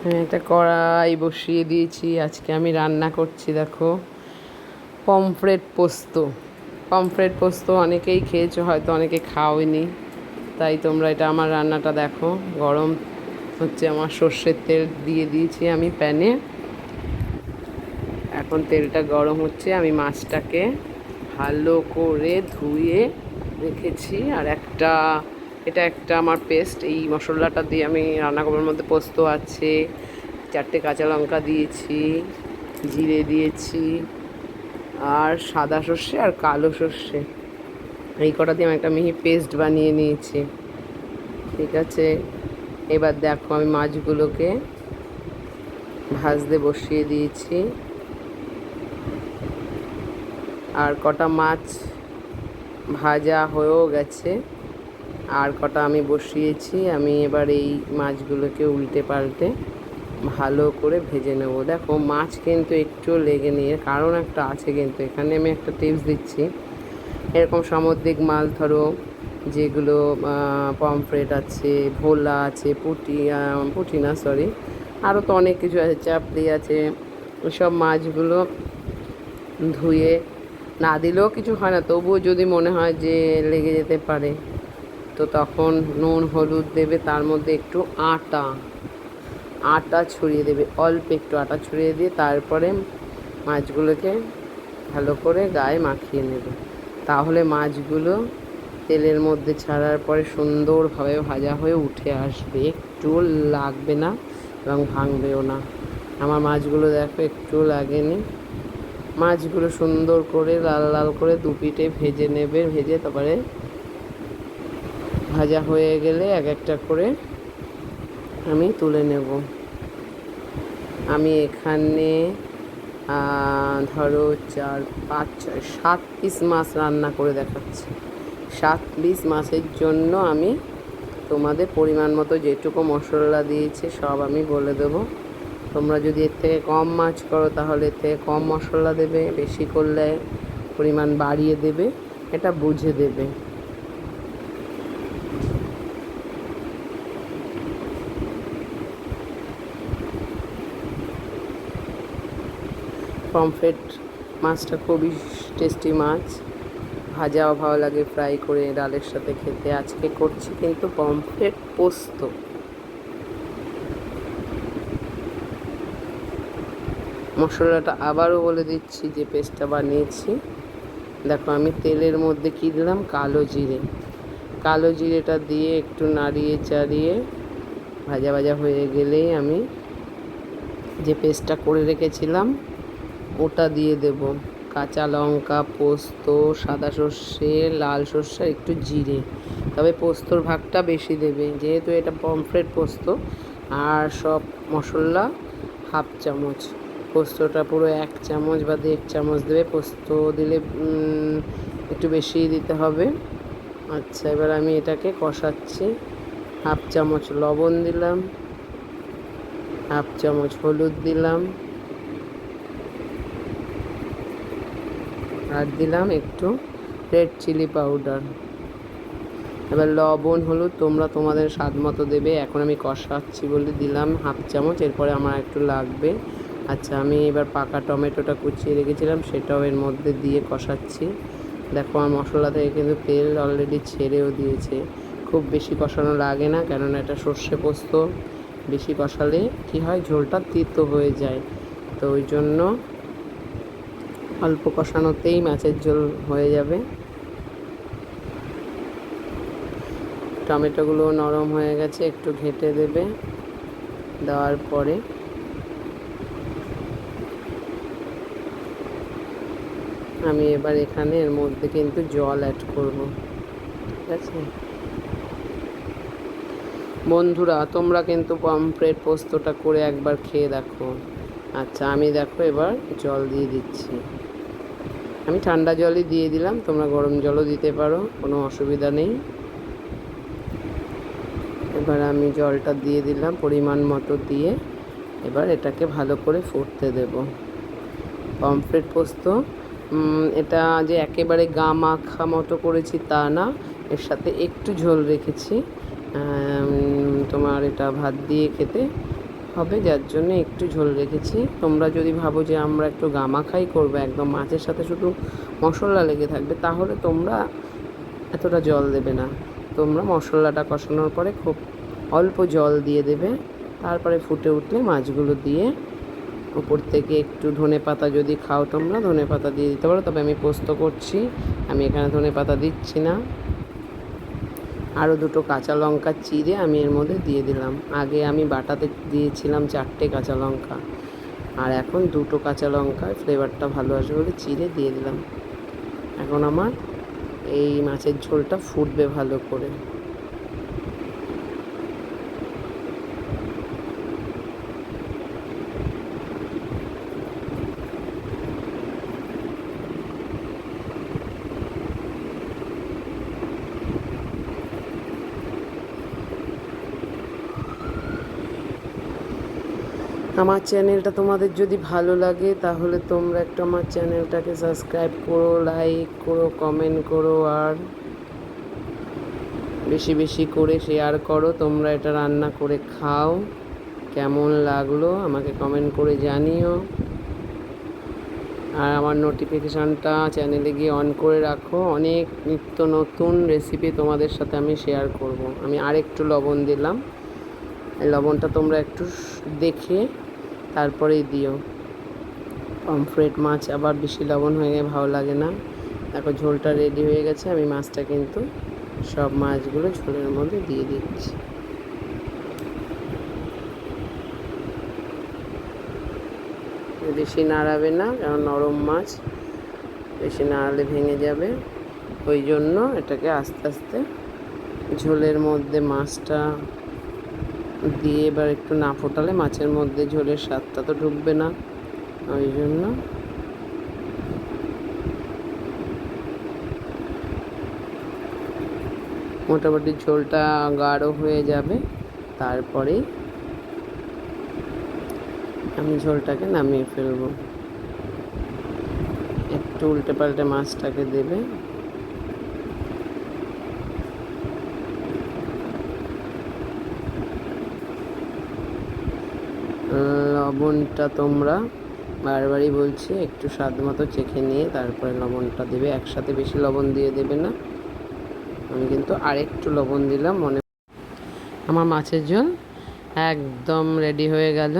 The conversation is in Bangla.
হ্যাঁ, একটা কড়াই বসিয়ে দিয়েছি। আজকে আমি রান্না করছি, দেখো, পমফ্রেট পোস্ত। পমফ্রেট পোস্ত অনেকেই খেয়েছো, হয়তো অনেকে খাওনি, তাই তোমরা এটা আমার রান্নাটা দেখো। গরম হচ্ছে, আমার সর্ষের তেল দিয়ে দিয়েছি আমি প্যানে। এখন তেলটা গরম হচ্ছে, আমি মাছটাকে ভালো করে ধুয়ে রেখেছি। আর এটা একটা আমার পেস্ট, এই মশলাটা দিয়ে আমি রান্না করবার মধ্যে পোস্ত আছে, 4টে কাঁচা লঙ্কা দিয়েছি, জিরে দিয়েছি, আর সাদা সর্ষে আর কালো সর্ষে, এই কটা দিয়ে আমি একটা মিহি পেস্ট বানিয়ে নিয়েছি। ঠিক আছে, এবার দেখো আমি মাছগুলোকে ভাজতে বসিয়ে দিয়েছি। আর কটা মাছ ভাজা হয়েও গেছে, আর কটা আমি বসিয়েছি। আমি এবার এই মাছগুলোকে উল্টে পাল্টে ভালো করে ভেজে নেব। দেখো মাছ কিন্তু একটু লেগে নেই, এর কারণ একটা আছে, কিন্তু এখানে আমি একটা টিপস দিচ্ছি। এরকম সামুদ্রিক মাছ ধরো, যেগুলো পমফ্রেট আছে, ভোলা আছে, পুঁটি না সরি, আরও তো অনেক কিছু আছে, চাপড়ি আছে, সব মাছগুলো ধুয়ে না দিলেও কিছু হয় না, তবুও যদি মনে হয় যে লেগে যেতে পারে, তো তখন নুন হলুদ দেবে, তার মধ্যে একটু আটা ছড়িয়ে দেবে, অল্প একটু আটা ছড়িয়ে দিয়ে তারপরে মাছগুলোকে ভালো করে গায়ে মাখিয়ে নেবে। তাহলে মাছগুলো তেলের মধ্যে ছাড়ার পরে সুন্দরভাবে ভাজা হয়ে উঠে আসবে, একটু লাগবে না এবং ভাঙবেও না। আমার মাছগুলো দেখো একটু লাগেনি। মাছগুলো সুন্দর করে লাল লাল করে দুপিঠে ভেজে নেবে, ভেজে তারপরে ভাজা হয়ে গেলে এক একটা করে আমি তুলে নেব। আমি এখানে ধরো 4 5 6 7 পিস মাছ রান্না করে দেখাচ্ছি। 7 পিস মাছের জন্য আমি তোমাদের পরিমাণ মতো যেটুকু মশলা দিয়েছি সব আমি বলে দেবো। তোমরা যদি এর থেকে কম মাছ করো তাহলে এর থেকে কম মশলা দেবে, বেশি করলে পরিমাণ বাড়িয়ে দেবে, এটা বুঝে দেবে। পমফ্রেট মাছটা খুবই টেস্টি মাছ, ভাজাও ভালো লাগে, ফ্রাই করে ডালের সাথে খেতে। আজকে করছি কিন্তু পমফ্রেট পোস্ত। মশলাটা আবারও বলে দিচ্ছি, যে পেস্টটা বানিয়েছি। দেখো আমি তেলের মধ্যে কী দিলাম, কালো জিরেটা দিয়ে একটু নাড়িয়ে চাড়িয়ে ভাজা ভাজা হয়ে গেলেই আমি যে পেস্টটা করে রেখেছিলাম ওটা দিয়ে দেব। কাঁচা লঙ্কা, পোস্ত, সাদা সর্ষে, লাল সর্ষে, একটু জিরে, তবে পোস্তর ভাগটা বেশি দেবে যেহেতু এটা পমফ্রেট পোস্ত। আর সব মশলা হাফ চামচ, পোস্তটা পুরো 1 চামচ বা 1.5 চামচ দেবে। পোস্ত দিলে একটু বেশিই দিতে হবে। আচ্ছা, এবার আমি এটাকে কষাচ্ছি। হাফ চামচ লবণ দিলাম, হাফ চামচ হলুদ দিলাম, আর দিলাম একটু রেড চিলি পাউডার। এবার লবণ হলুদ তোমরা তোমাদের স্বাদ মতো দেবে। এখন আমি কষাচ্ছি বলে দিলাম হাফ চামচ, এরপরে আমার একটু লাগবে। আচ্ছা, আমি এবার পাকা টমেটোটা কুচিয়ে রেখেছিলাম সেটাও এর মধ্যে দিয়ে কষাচ্ছি। দেখো আমার মশলা থেকে কিন্তু তেল অলরেডি ছেড়েও দিয়েছে। খুব বেশি কষানো লাগে না, কেননা এটা সর্ষে পোস্ত, বেশি কষালে কী হয়, ঝোলটা তিতো হয়ে যায়। তো ওই জন্য অল্প কষানোতেই মাছের ঝোল হয়ে যাবে। টমেটোগুলো নরম হয়ে গেছে, একটু ঘেঁটে দেবে। দেওয়ার পরে আমি এবার এখানে এর মধ্যে কিন্তু জল অ্যাড করব। ঠিক আছে বন্ধুরা, তোমরা কিন্তু পমফ্রেট পোস্তটা করে একবার খেয়ে দেখো। আচ্ছা, আমি দেখো এবার জল দিয়ে দিচ্ছি। আমি ঠান্ডা জলই দিয়ে দিলাম, তোমরা গরম জলও দিতে পারো, কোনো অসুবিধা নেই। এবার আমি জলটা দিয়ে দিলাম পরিমাণ মতো দিয়ে, এবার এটাকে ভালো করে ফুটতে দেব। পমফ্রেট পোস্ত এটা যে একেবারে গা মাখা মতো করেছি তা না, এর সাথে একটু ঝোল রেখেছি। তোমার এটা ভাত দিয়ে খেতে হবে, যার জন্য একটু ঝোল রেখেছি। তোমরা যদি ভাবো যে আমরা একটু গামাখাই করবো, একদম মাছের সাথে শুধু মশলা লেগে থাকবে, তাহলে তোমরা এতটা জল দেবে না। তোমরা মশলাটা কষানোর পরে খুব অল্প জল দিয়ে দেবে, তারপরে ফুটে উঠলে মাছগুলো দিয়ে উপর থেকে একটু ধনেপাতা যদি খাও তোমরা, ধনেপাতা দিয়ে দিতে পারো। তবে আমি পোস্ত করছি, আমি এখানে ধনেপাতা দিচ্ছি না। আরও দুটো কাঁচা লঙ্কা চিড়ে আমি এর মধ্যে দিয়ে দিলাম। আগে আমি বাটাতে দিয়েছিলাম 4টে কাঁচা লঙ্কা, আর এখন দুটো কাঁচা লঙ্কার ফ্লেভারটা ভালো আসবে বলে চিড়ে দিয়ে দিলাম। এখন আমার এই মাছের ঝোলটা ফুটবে ভালো করে। আমার চ্যানেলটা তোমাদের যদি ভালো লাগে তাহলে তোমরা একটু আমার চ্যানেলটাকে সাবস্ক্রাইব করো, লাইক করো, কমেন্ট করো, আর বেশি বেশি করে শেয়ার করো। তোমরা এটা রান্না করে খাও, কেমন লাগলো আমাকে কমেন্ট করে জানিও। আর আমার নোটিফিকেশানটা চ্যানেলে গিয়ে অন করে রাখো, অনেক নিত্য নতুন রেসিপি তোমাদের সাথে আমি শেয়ার করব। আমি আরেকটু লবণ দিলাম, এই লবণটা তোমরা একটু দেখে তারপরেই দিও। পমফ্রেট মাছ আবার বেশি লবণ হয়ে গেলে ভালো লাগে না। দেখো ঝোলটা রেডি হয়ে গেছে, আমি মাছটা কিন্তু সব মাছগুলো ঝোলের মধ্যে দিয়ে দিচ্ছি। বেশি নাড়াবে না, কারণ নরম মাছ, বেশি নাড়ালে ভেঙে যাবে। ওই জন্য এটাকে আস্তে আস্তে ঝোলের মধ্যে মাছটা দিয়ে এবার একটু না ফোটালে মাছের মধ্যে ঝোলের স্বাদটা তো ঢুকবে না। ওই জন্য মোটামুটি ঝোলটা গাঢ় হয়ে যাবে, তারপরে আমি ঝোলটাকে নামিয়ে ফেলবো। একটু উল্টে পাল্টে মাছটাকে দেবে। লবণটা তোমরা বারবারই বলছি একটু স্বাদ মতো চেখে নিয়ে তারপরে লবণটা দেবে, একসাথে বেশি লবণ দিয়ে দেবে না। আমি কিন্তু আরেকটু লবণ দিলাম। আমার মাছের ঝোল একদম রেডি হয়ে গেল।